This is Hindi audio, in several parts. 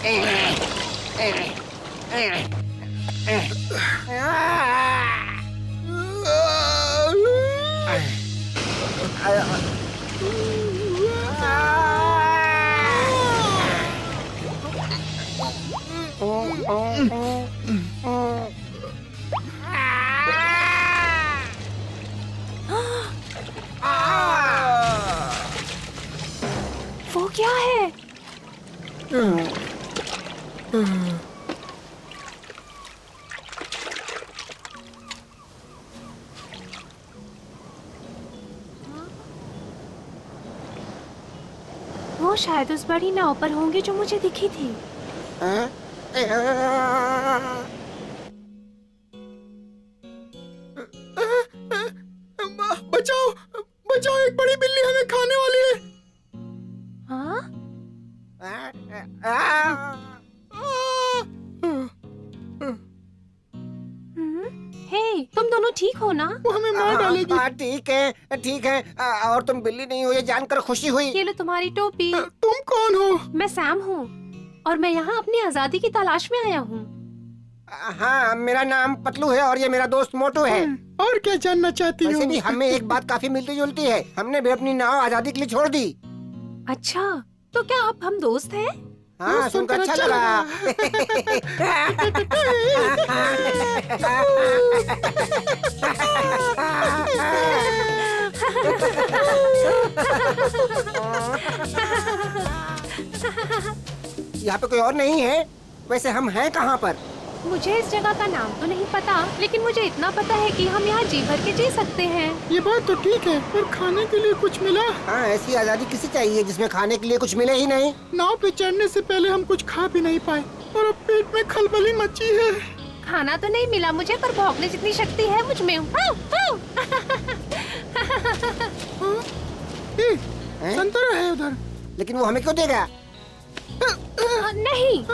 वो क्या है? वो शायद उस बड़ी नाव पर होंगे जो मुझे दिखी थी। बचाओ बचाओ, एक बड़ी बिल्ली हमें खाने वाली है। हाँ? हे, तुम दोनों ठीक हो ना? वो हमें मार डालेगी। ठीक है ठीक है। और तुम बिल्ली नहीं हो ये जानकर खुशी हुई। ये लो तुम्हारी टोपी। तुम कौन हो? मैं सैम हूँ और मैं यहाँ अपनी आजादी की तलाश में आया हूँ। हाँ, मेरा नाम पतलू है और ये मेरा दोस्त मोटू है। और क्या जानना चाहती हो? वैसे भी हमें एक बात काफी मिलती जुलती है। हमने भी अपनी नाव आजादी के लिए छोड़ दी। अच्छा, तो क्या अब हम दोस्त हैं? हाँ, सुनकर अच्छा लगा। यहाँ पे कोई और नहीं है? वैसे हम हैं कहाँ पर? मुझे इस जगह का नाम तो नहीं पता, लेकिन मुझे इतना पता है कि हम यहाँ जी भर के जी सकते हैं। ये बात तो ठीक है, पर खाने के लिए कुछ मिला? हाँ, ऐसी आजादी किसे चाहिए जिसमें खाने के लिए कुछ मिले ही नहीं। नाव पे चढ़ने से पहले हम कुछ खा भी नहीं पाए और अब पेट में खलबली मची है। खाना तो नहीं मिला मुझे, पर भौंकने जितनी शक्ति है मुझ में। संतरा है उधर। लेकिन वो हमें क्यों देगा? नहीं,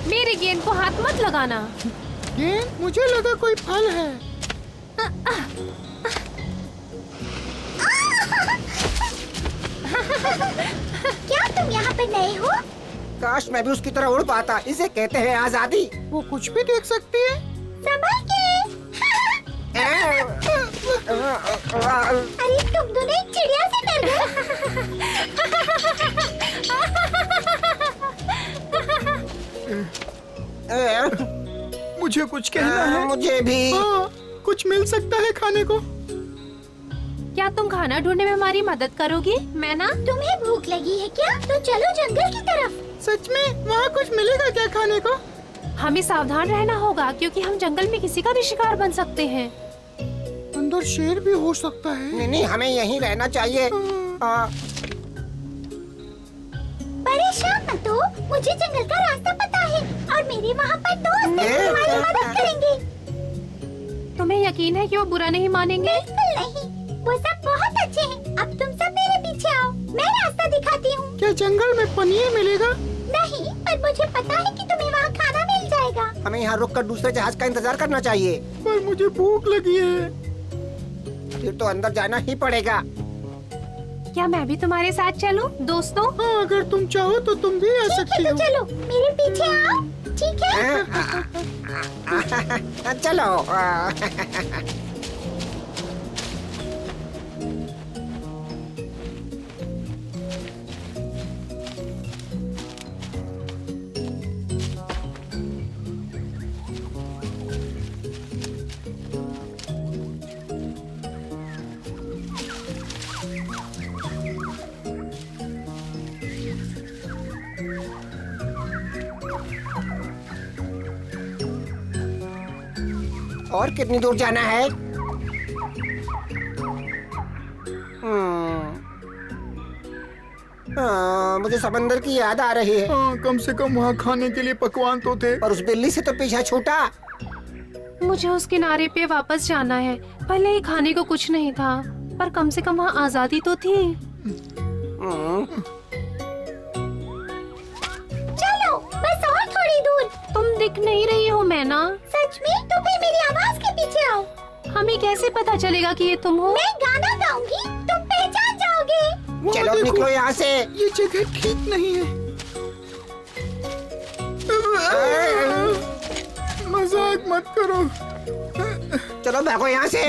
मेरे गेंद को हाथ मत लगाना। गेंद? मुझे लगा कोई फल है। क्या तुम यहाँ पे नए हो? काश मैं भी उसकी तरह उड़ पाता। इसे कहते हैं आजादी। वो कुछ भी देख सकती है। संभल के। अरे तुम दोनों एक चिड़िया से डर गए। मुझे कुछ कहना है। मुझे भी। कुछ मिल सकता है खाने को? क्या तुम खाना ढूंढने में हमारी मदद करोगी? मैं ना। तुम्हें भूख लगी है क्या? तो चलो जंगल की तरफ। सच में? वहाँ कुछ मिलेगा क्या खाने को? हमें सावधान रहना होगा क्योंकि हम जंगल में किसी का भी शिकार बन सकते हैं। अंदर शेर भी हो सकता है। नहीं नहीं, हमें यहीं रहना चाहिए। परेशान मत हो, मुझे जंगल का रास्ता पता है और मेरे वहाँ पर दोस्त हैं जो तुम्हारी मदद करेंगे। तुम्हें यकीन है कि वो बुरा नहीं मानेंगे? बिल्कुल नहीं, वो सब बहुत अच्छे हैं। अब तुम सब मेरे पीछे आओ, मैं रास्ता दिखाती हूँ। क्या जंगल में पनीर मिलेगा? नहीं, पर मुझे पता है कि तुम्हें वहाँ खाना मिल जाएगा। हमें यहाँ रुककर दूसरे जहाज का इंतजार करना चाहिए। पर मुझे भूख लगी है। फिर तो अंदर जाना ही पड़ेगा। क्या मैं भी तुम्हारे साथ चलूं, दोस्तों? हाँ, अगर तुम चाहो तो तुम भी आ सकती तो हो। चलो मेरे पीछे आओ, ठीक है? चलो। और कितनी दूर जाना है? मुझे समंदर की याद आ रही है। हाँ, कम से कम वहाँ खाने के लिए पकवान तो थे। पर उस बिल्ली से तो पीछा छूटा। मुझे उस किनारे पे वापस जाना है। भले ही खाने को कुछ नहीं था, पर कम से कम वहाँ आजादी तो थी। चलो बस और थोड़ी दूर। तुम दिख नहीं रही हो मैना। सच में? तो फिर मेरी आवाज के पीछे आओ। हमें कैसे पता चलेगा कि ये तुम हो? मैं गाना गाऊंगी, तुम पहचान जाओगे। चलो निकलो यहाँ से। ये जगह ठीक नहीं है। मत करो। चलो भागो यहाँ से।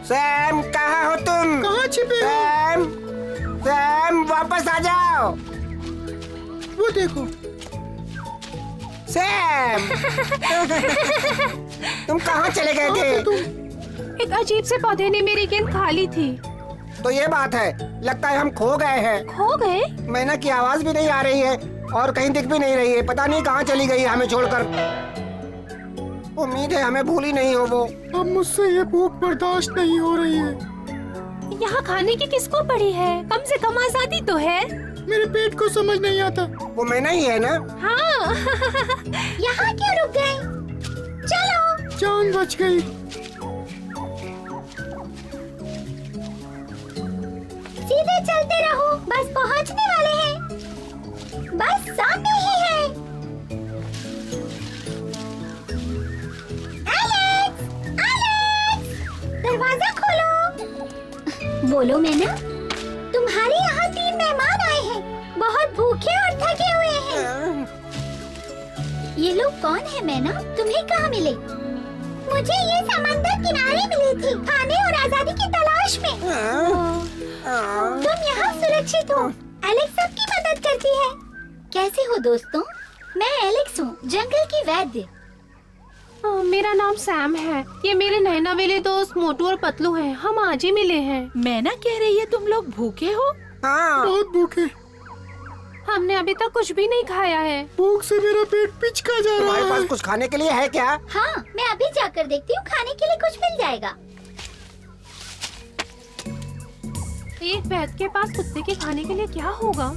सैम, कहाँ हो तुम? कहाँ छिपे हो? सैम, सैम वापस आ जाओ। वो देखो। सैम, तुम कहाँ चले गए थे? एक अजीब से पौधे ने मेरी गेंद खा ली थी। तो ये बात है, लगता है हम खो गए हैं। खो गए? मैना की आवाज भी नहीं आ रही है और कहीं दिख भी नहीं रही है। पता नहीं कहाँ चली गई है हमें छोड़कर। उम्मीद है हमें भूली नहीं हो वो। अब मुझसे ये भूख बर्दाश्त नहीं हो रही है। यहाँ खाने की किसको पड़ी है? कम से कम आजादी तो है। मेरे पेट को समझ नहीं आता। वो मैना ही है ना? हाँ। यहाँ क्यों रुक गए? चलो। जान बच गई। सीधे चलते रहो, बस पहुँचने वाले हैं। बस सामने ही है। एलेक्स, एलेक्स, दरवाजा खोलो। बोलो मैना, तुम्हारे यहाँ 3 मेहमान आए हैं। बहुत भूखे और थके हुए हैं। ये लोग कौन है मैना? तुम्हें कहाँ मिले? मुझे ये समंदर किनारे मिले थे, खाने और आजादी की तलाश में। तुम यहाँ सुरक्षित हो। एलेक्स सबकी मदद करती है। कैसे हो दोस्तों? मैं एलेक्स हूँ, जंगल की वैद्य। मेरा नाम सैम है। ये मेरे नैना वाले दोस्त मोटू और पतलू हैं। हम आज ही मिले हैं। मैना कह रही है तुम लोग भूखे हो? हाँ। बहुत भूखे। हमने अभी तक कुछ भी नहीं खाया है। भूख से मेरा पेट पिचका जा रहा तुम्हारे पास है। कुछ खाने के लिए है क्या? हाँ, मैं अभी जाकर देखती हूँ, खाने के लिए कुछ मिल जाएगा। एक वैद्य के पास कुत्ते के खाने के लिए क्या होगा?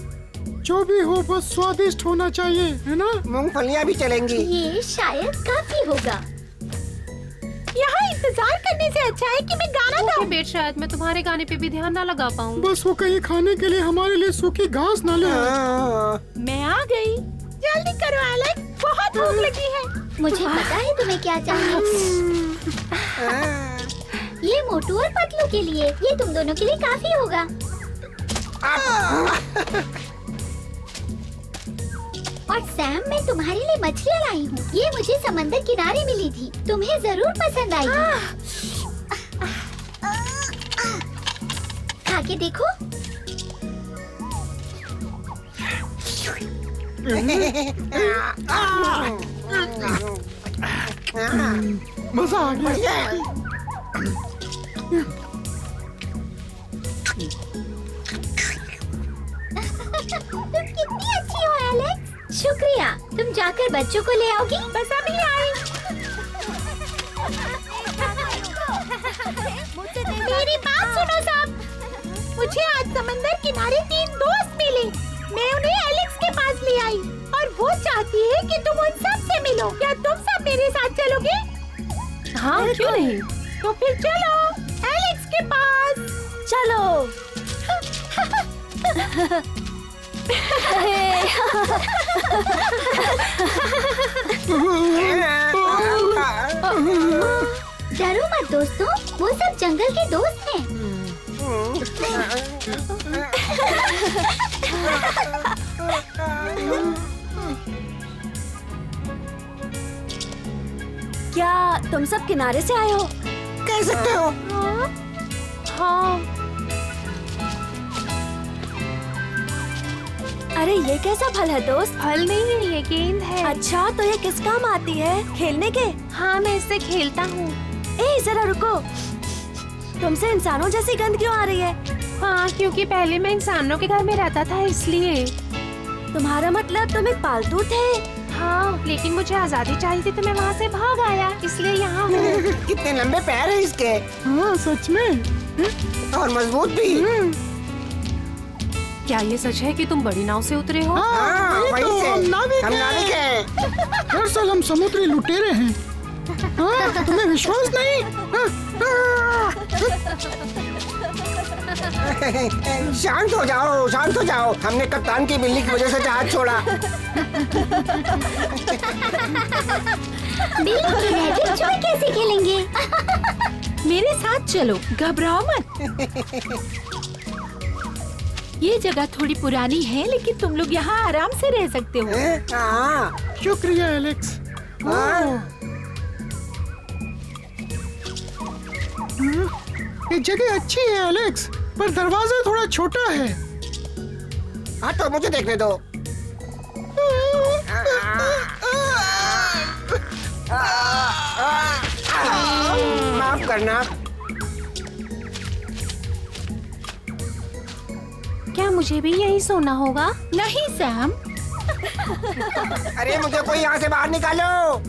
जो भी हो बस स्वादिष्ट होना चाहिए, है ना? मूंगफलियाँ भी चलेंगी। ये शायद काफी होगा। यहाँ इंतजार करने से अच्छा है कि मैं गाना गाऊं। बेट, शायद मैं तुम्हारे गाने पे भी ध्यान ना लगा पाऊँ। बस वो कहीं खाने के लिए हमारे लिए सूखी घास न ले आए। हाँ। मैं आ गई। जल्दी करो एलेक्स, बहुत भूख लगी है। मुझे पता है तुम्हें क्या चाहिए। ये मोटू और पतलू के लिए, ये तुम दोनों के लिए काफी होगा। और सैम, मैं तुम्हारे लिए मछलियाँ लाई हूँ। ये मुझे समंदर किनारे मिली थी, तुम्हें जरूर पसंद आई। खा के देखो। मजा आ गया। तुम कितनी अच्छी हो एलेक्स। शुक्रिया। तुम जाकर बच्चों को ले आओगी? बस अभी आई। मेरी बात सुनो सब। मुझे आज समंदर किनारे 3 दोस्त मिले। मैं उन्हें एलेक्स के पास ले आई और वो चाहती है कि तुम उन सब से मिलो। क्या तुम सब मेरे साथ चलोगे? हाँ, क्यों नहीं? तो फिर चलो एलेक्स के पास। चलो। डरो मत दोस्तों, वो सब जंगल के दोस्त हैं। क्या तुम सब किनारे से आए हो? कह सकते हो। हाँ। अरे ये कैसा फल है दोस्त? फल नहीं है, ये गेंद है। अच्छा, तो ये किस काम आती है? खेलने के? हाँ, मैं इससे खेलता हूँ। ए जरा रुको, तुमसे इंसानों जैसी गंध क्यों आ रही है? हाँ, क्योंकि पहले मैं इंसानों के घर में रहता था इसलिए। तुम्हारा मतलब तुम एक पालतू थे? हाँ, लेकिन मुझे आजादी चाहिए थी तो मैं वहाँ से भाग आया, इसलिए यहाँ हूँ। कितने लंबे पैर हैं इसके, हाँ सच में। और मजबूत भी। क्या ये सच है कि तुम बड़ी नाव से उतरे हो? हाँ, वही तो, वहीं से। हम नाविक हम हैं। नाविक हैं। दरअसल हम समुद्री लुटेरे हैं। हाँ, तुम्हें विश्वास नहीं? शांत हो जाओ, शांत हो जाओ। हमने कप्तान की बिल्ली की वजह से जहाज छोड़ा। बिल्ली की रैबिट जोई कैसे खेलेंगे? मेरे साथ चलो, घबराओ मत। ये जगह थोड़ी पुरानी है, लेकिन तुम लोग यहाँ आराम से रह सकते हो। हाँ, शुक्रिया एलेक्स। हाँ। ये जगह अच्छी है एलेक्स, पर दरवाजा थोड़ा छोटा है। हाँ तो मुझे देखने दो। माफ करना। क्या मुझे भी यही सोना होगा? नहीं सैम, अरे मुझे कोई यहाँ से बाहर निकालो।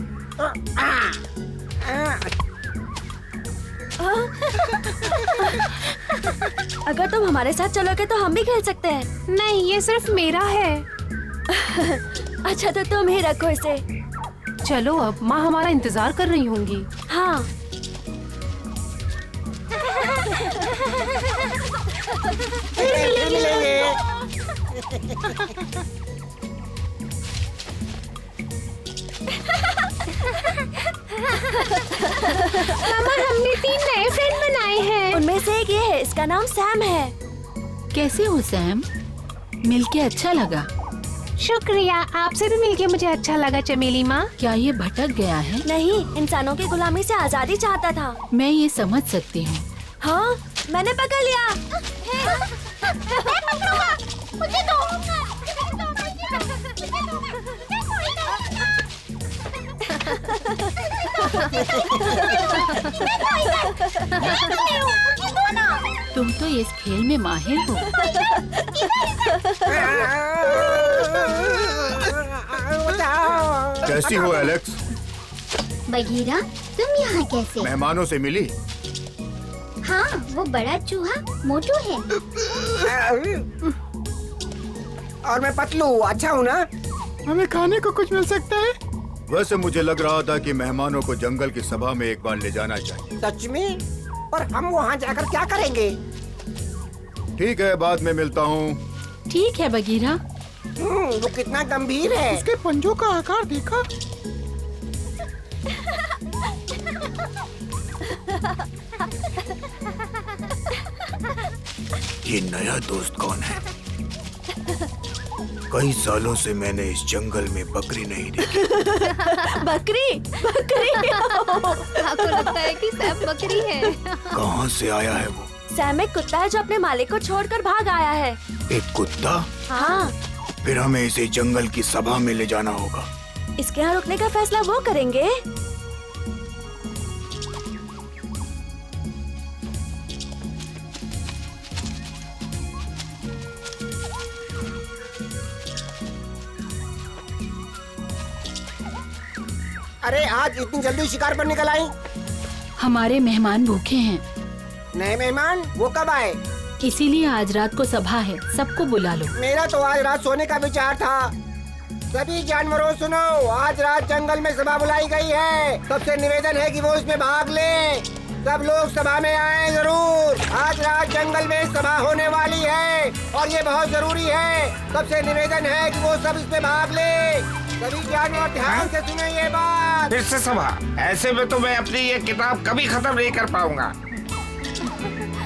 अगर तुम हमारे साथ चलोगे तो हम भी खेल सकते हैं। नहीं, ये सिर्फ मेरा है। अच्छा तो तुम ही रखो इसे। चलो अब, माँ हमारा इंतजार कर रही होंगी। हाँ। फिर मिलेंगे। मामा, हमने 3 नए फ्रेंड बनाए हैं। उनमें से एक ये है, इसका नाम सैम है। कैसे हो सैम? मिलके अच्छा लगा। शुक्रिया, आपसे भी मिलके मुझे अच्छा लगा चमेली माँ। क्या ये भटक गया है? नहीं, इंसानों की गुलामी से आजादी चाहता था। मैं ये समझ सकती हूँ। हाँ, मैंने पकड़ लिया। मुझे दो। तुम तो इस खेल में माहिर हो। कैसी हो एलेक्स? बगीरा, तुम यहाँ कैसे? मेहमानों से मिली? हाँ, वो बड़ा चूहा मोटू है। और मैं पतलू, अच्छा हूँ ना? हमें खाने को कुछ मिल सकता है? वैसे मुझे लग रहा था कि मेहमानों को जंगल की सभा में एक बार ले जाना चाहिए। सच में? पर हम वहाँ जाकर क्या करेंगे? ठीक है, बाद में मिलता हूँ। ठीक है बगीरा। वो कितना गंभीर है। उसके पंजों का आकार देखा? ये नया दोस्त कौन है? कई सालों से मैंने इस जंगल में बकरी नहीं देखी। बकरी? बकरी? आपको लगता है कि सैम बकरी है? कहाँ से आया है वो? सैम एक कुत्ता है जो अपने मालिक को छोड़कर भाग आया है। एक कुत्ता? हाँ। फिर हमें इसे जंगल की सभा में ले जाना होगा। इसके यहाँ रुकने का फैसला वो करेंगे। अरे आज इतनी जल्दी शिकार पर निकल आई? हमारे मेहमान भूखे हैं, नए मेहमान? वो कब आए? इसीलिए आज रात को सभा है, सबको बुला लो। मेरा तो आज रात सोने का विचार था। सभी जानवरों सुनो, आज रात जंगल में सभा बुलाई गई है। सबसे निवेदन है कि वो इसमें भाग ले। सब लोग सभा में आए जरूर। आज रात जंगल में सभा होने वाली है और ये बहुत जरूरी है। सबसे निवेदन है कि वो सब इसमें भाग ले। सभी जानवर ध्यान से सुने ये बात। फिर से सभा? ऐसे में तो मैं अपनी ये किताब कभी खत्म नहीं कर पाऊंगा।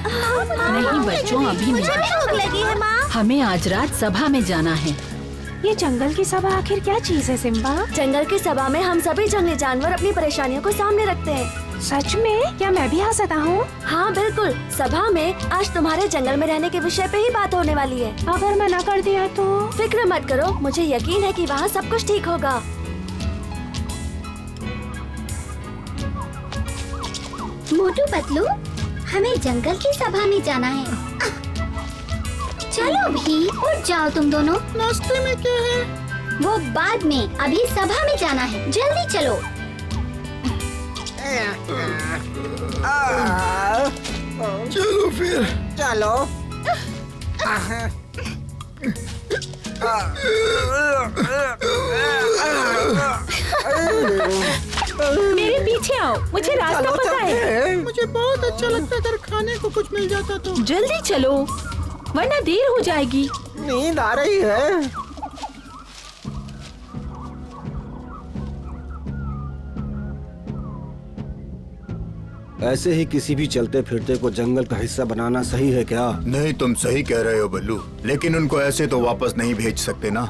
नहीं बच्चों, अभी मुझे नहीं। भी भूख लगी है माँ। हमें आज रात सभा में जाना है। ये जंगल की सभा आखिर क्या चीज है सिम्बा? जंगल की सभा में हम सभी जंगली जानवर अपनी परेशानियों को सामने रखते हैं। सच में? क्या मैं भी आ सकता हूँ? हाँ बिल्कुल, सभा में आज तुम्हारे जंगल में रहने के विषय पे ही बात होने वाली है। अगर मना कर दिया तो? फिक्र मत करो, मुझे यकीन है कि वहाँ सब कुछ ठीक होगा। मोटू पतलू, हमें जंगल की सभा में जाना है। चलो भी, उठ जाओ तुम दोनों। नाश्ते में क्या है? वो बाद में, अभी सभा में जाना है, जल्दी चलो। चलो फिर। चलो। मेरे पीछे आओ, मुझे रास्ता पता है। मुझे बहुत अच्छा लगता अगर खाने को कुछ मिल जाता तो। जल्दी चलो, वरना देर हो जाएगी। नींद आ रही है। ऐसे ही किसी भी चलते फिरते को जंगल का हिस्सा बनाना सही है क्या? नहीं, तुम सही कह रहे हो बल्लू, लेकिन उनको ऐसे तो वापस नहीं भेज सकते ना।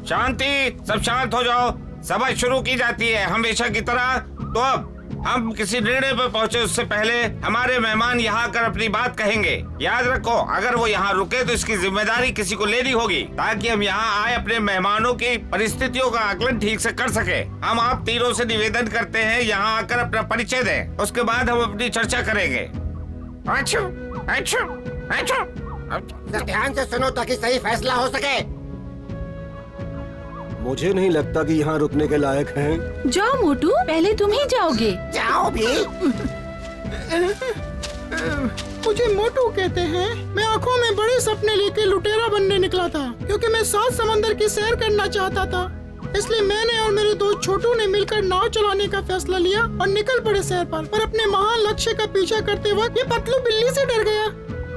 शांति, सब शांत हो जाओ। सभा शुरू की जाती है हमेशा की तरह। तो अब हम किसी निर्णय पर पहुंचे उससे पहले हमारे मेहमान यहाँ आकर अपनी बात कहेंगे। याद रखो, अगर वो यहाँ रुके तो इसकी जिम्मेदारी किसी को लेनी होगी, ताकि हम यहाँ आए अपने मेहमानों की परिस्थितियों का आकलन ठीक से कर सके। हम आप तीनों से निवेदन करते हैं यहाँ आकर अपना परिचय दें, उसके बाद हम अपनी चर्चा करेंगे। अच्छा, अच्छा, अच्छा। ध्यान से सुनो ताकि सही फैसला हो सके। मुझे नहीं लगता कि यहाँ रुकने के लायक हैं। जाओ मोटू, पहले तुम ही जाओगे। जाओ भी। मुझे मोटू कहते हैं। मैं आंखों में बड़े सपने लेके लुटेरा बनने निकला था, क्योंकि मैं 7 समंदर की सैर करना चाहता था। इसलिए मैंने और मेरे दोस्त छोटू ने मिलकर नाव चलाने का फैसला लिया और निकल पड़े सैर पर अपने महान लक्ष्य का पीछा करते वक्त ये पतलू बिल्ली से डर गया।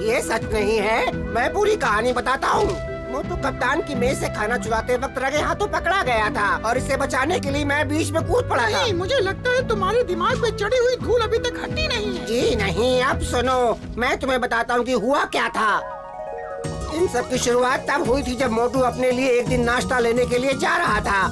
ये सच नहीं है, मैं पूरी कहानी बताता हूँ। मोटू कप्तान की मेज से खाना चुराते वक्त रगे हाथों पकड़ा गया था और इसे बचाने के लिए मैं बीच में कूद पड़ा था। नहीं, मुझे लगता है तुम्हारे दिमाग में चढ़ी हुई धूल अभी तक हटी नहीं है। जी नहीं, अब सुनो, मैं तुम्हें बताता हूँ कि हुआ क्या था। इन सब की शुरुआत तब हुई थी जब मोटू अपने लिए एक दिन नाश्ता लेने के लिए जा रहा था।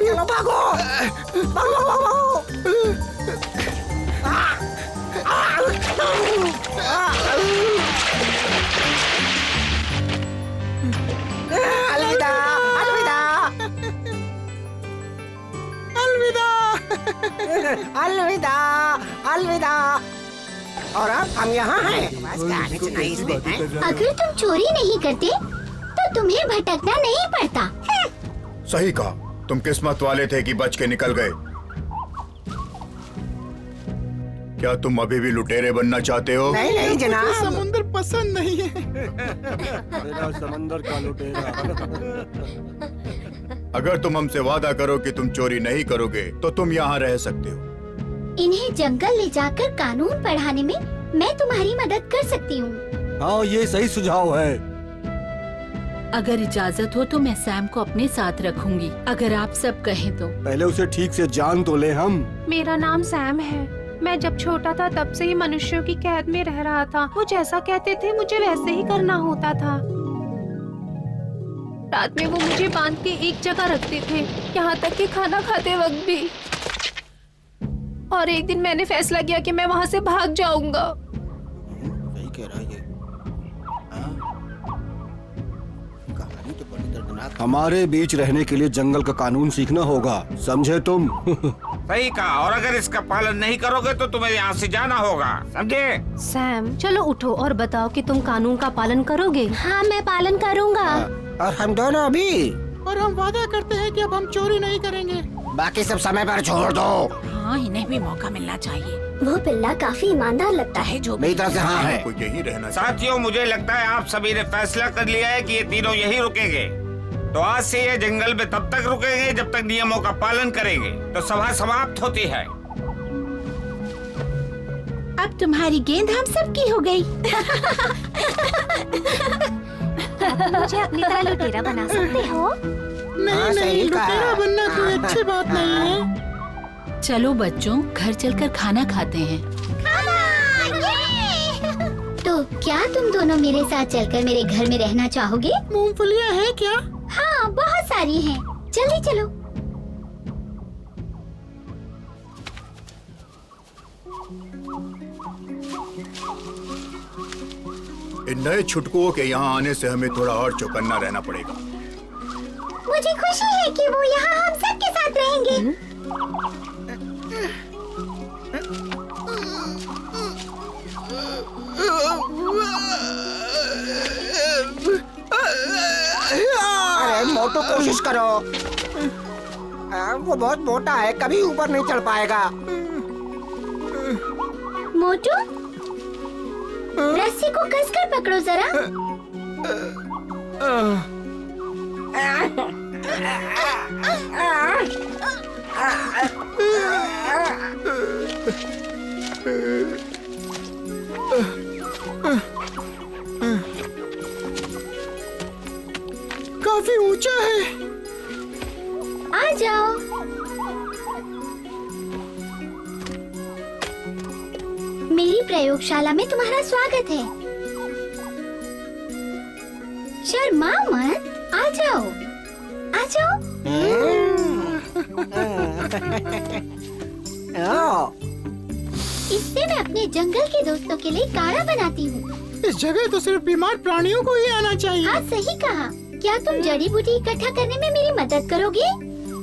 चलो भागो, भागो, भागो। अलविदा, अलविदा, अलविदा। अलविदा, अलविदा। और अब हम यहाँ हैं। बस कहानी सुनाई इसने, हैं? अगर तुम चोरी नहीं करते तो तुम्हें भटकना नहीं पड़ता। सही कहा, तुम किस्मत वाले थे कि बच के निकल गए। क्या तुम अभी भी लुटेरे बनना चाहते हो? नहीं नहीं जनाब, समुद्र पसंद नहीं है। मेरा समंदर का लुटेरा। अगर तुम हमसे वादा करो कि तुम चोरी नहीं करोगे तो तुम यहाँ रह सकते हो। इन्हें जंगल ले जाकर कानून पढ़ाने में मैं तुम्हारी मदद कर सकती हूँ। हाँ, ये सही सुझाव है। अगर इजाजत हो तो मैं सैम को अपने साथ रखूंगी, अगर आप सब कहें तो। पहले उसे ठीक से जान तो ले हम। मेरा नाम सैम है। मैं जब छोटा था तब से ही मनुष्यों की कैद में रह रहा था। वो जैसा कहते थे मुझे वैसे ही करना होता था। रात में वो मुझे बांध के एक जगह रखते थे, यहाँ तक कि खाना खाते वक्त भी। और एक दिन मैंने फैसला किया कि मैं वहाँ से भाग जाऊंगा। सही कह रहा है ये। कहानी तो बड़ी दर्दनाक। हमारे बीच रहने के लिए जंगल का कानून सीखना होगा, समझे तुम? सही कहा, और अगर इसका पालन नहीं करोगे तो तुम्हें यहाँ से जाना होगा, समझे? सैम, चलो उठो और बताओ कि तुम कानून का पालन करोगे। हाँ, मैं पालन करूँगा। और हम दोनों भी। और हम वादा करते हैं कि अब हम चोरी नहीं करेंगे। बाकी सब समय पर छोड़ दो। हाँ, इन्हें भी मौका मिलना चाहिए। वो पिल्ला काफी ईमानदार लगता है। जो मेरी तरफ से हाँ है। कोई यही रहना साथियों, मुझे लगता है आप सभी ने फैसला कर लिया है कि ये तीनों यही रुकेंगे। तो आज से ये जंगल में तब तक रुकेंगे जब तक नियमों का पालन करेंगे। तो सभा समाप्त होती है। अब तुम्हारी गेंद हम सबकी हो गई। मुझे अपनी तरह लुटेरा बना सकते हो? नहीं हाँ, नहीं, सही कहा। लुटेरा बनना कोई अच्छी बात नहीं है। चलो बच्चों, घर चलकर खाना खाते हैं। तो क्या तुम दोनों मेरे साथ चलकर मेरे घर में रहना चाहोगे? मूंगफलियाँ हैं क्या? हाँ, बहुत सारी हैं। जल्दी चलो। इन नए छुटकुओं के यहाँ आने से हमें थोड़ा और चौकन्ना रहना पड़ेगा। मुझे खुशी है कि वो यहाँ हम सबके साथ रहेंगे। अरे मोटू, कोशिश करो। वो बहुत मोटा है, कभी ऊपर नहीं चढ़ पाएगा। मोटू, रस्सी को कसकर पकड़ो जरा। काफी ऊंचा है। आ जाओ। मेरी प्रयोगशाला में तुम्हारा स्वागत है। शर्मा मत, आ जाओ, आ जाओ। इससे मैं अपने जंगल के दोस्तों के लिए काढ़ा बनाती हूँ। इस जगह तो सिर्फ बीमार प्राणियों को ही आना चाहिए। हाँ, सही कहा। क्या तुम जड़ी बूटी इकट्ठा करने में मेरी मदद करोगे?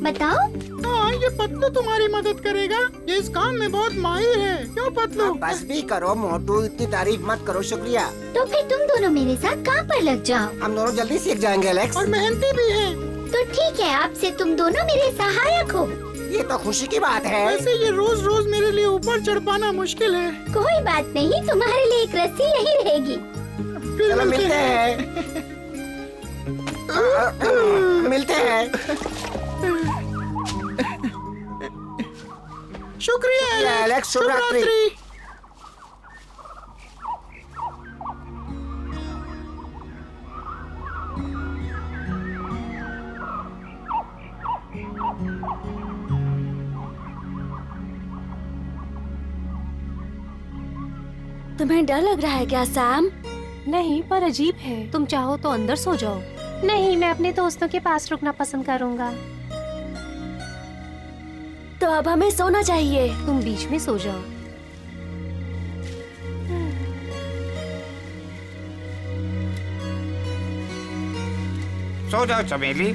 बताओ। हाँ, ये पतलू तुम्हारी मदद करेगा। ये इस काम में बहुत माहिर है। क्यों पतलू? बस भी करो मोटू, इतनी तारीफ मत करो। शुक्रिया। तो फिर तुम दोनों मेरे साथ काम पर लग जाओ। हम दोनों जल्दी सीख जाएंगे एलेक्स। और मेहनती भी है। तो ठीक है, अब से तुम दोनों मेरे सहायक हो। ये तो खुशी की बात है। वैसे ये रोज रोज मेरे लिए ऊपर चढ़ पाना मुश्किल है। कोई बात नहीं, तुम्हारे लिए एक रस्सी यही रहेगी। फिर चलो मिलते हैं। मिलते हैं। शुक्रिया एलेक्स, शुभ रात्रि। तुम्हें डर लग रहा है क्या सैम? नहीं, पर अजीब है। तुम चाहो तो अंदर सो जाओ। नहीं, मैं अपने दोस्तों के पास रुकना पसंद करूंगा। तो अब हमें सोना चाहिए। तुम बीच में सो जाओ। सो जाओ चमेली,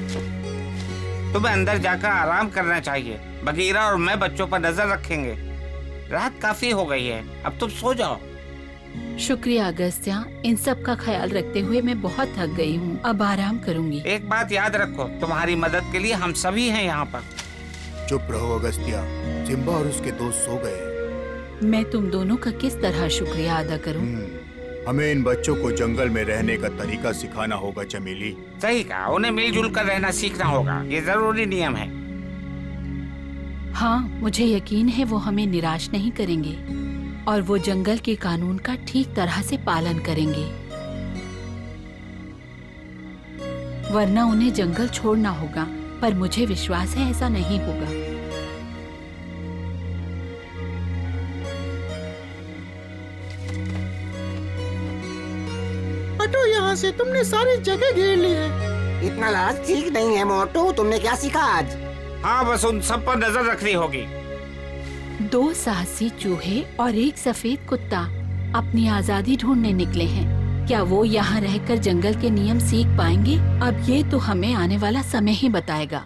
तुम्हें अंदर जाकर आराम करना चाहिए। बगीरा और मैं बच्चों पर नजर रखेंगे। रात काफी हो गई है, अब तुम सो जाओ। शुक्रिया अगस्त्या, इन सब का ख्याल रखते हुए मैं बहुत थक गई हूँ। अब आराम करूँगी। एक बात याद रखो, तुम्हारी मदद के लिए हम सभी हैं यहाँ पर। चुप रहो अगस्त्या, सिम्बा और उसके दोस्त सो गए। मैं तुम दोनों का किस तरह शुक्रिया अदा करूँ? हमें इन बच्चों को जंगल में रहने का तरीका सिखाना होगा चमेली। सही कहा, उन्हें मिलजुल कर रहना सीखना होगा। ये जरूरी नियम है। हाँ, मुझे यकीन है वो हमें निराश नहीं करेंगे और वो जंगल के कानून का ठीक तरह से पालन करेंगे, वरना उन्हें जंगल छोड़ना होगा। पर मुझे विश्वास है ऐसा नहीं होगा। हटो यहाँ से, तुमने सारी जगह घेर ली है। इतना लालच ठीक नहीं है मोटू। तुमने क्या सीखा आज? हाँ, बस उन सब पर नजर रखनी होगी। 2 साहसी चूहे और 1 सफेद कुत्ता अपनी आजादी ढूंढने निकले हैं। क्या वो यहाँ रहकर जंगल के नियम सीख पाएंगे? अब ये तो हमें आने वाला समय ही बताएगा।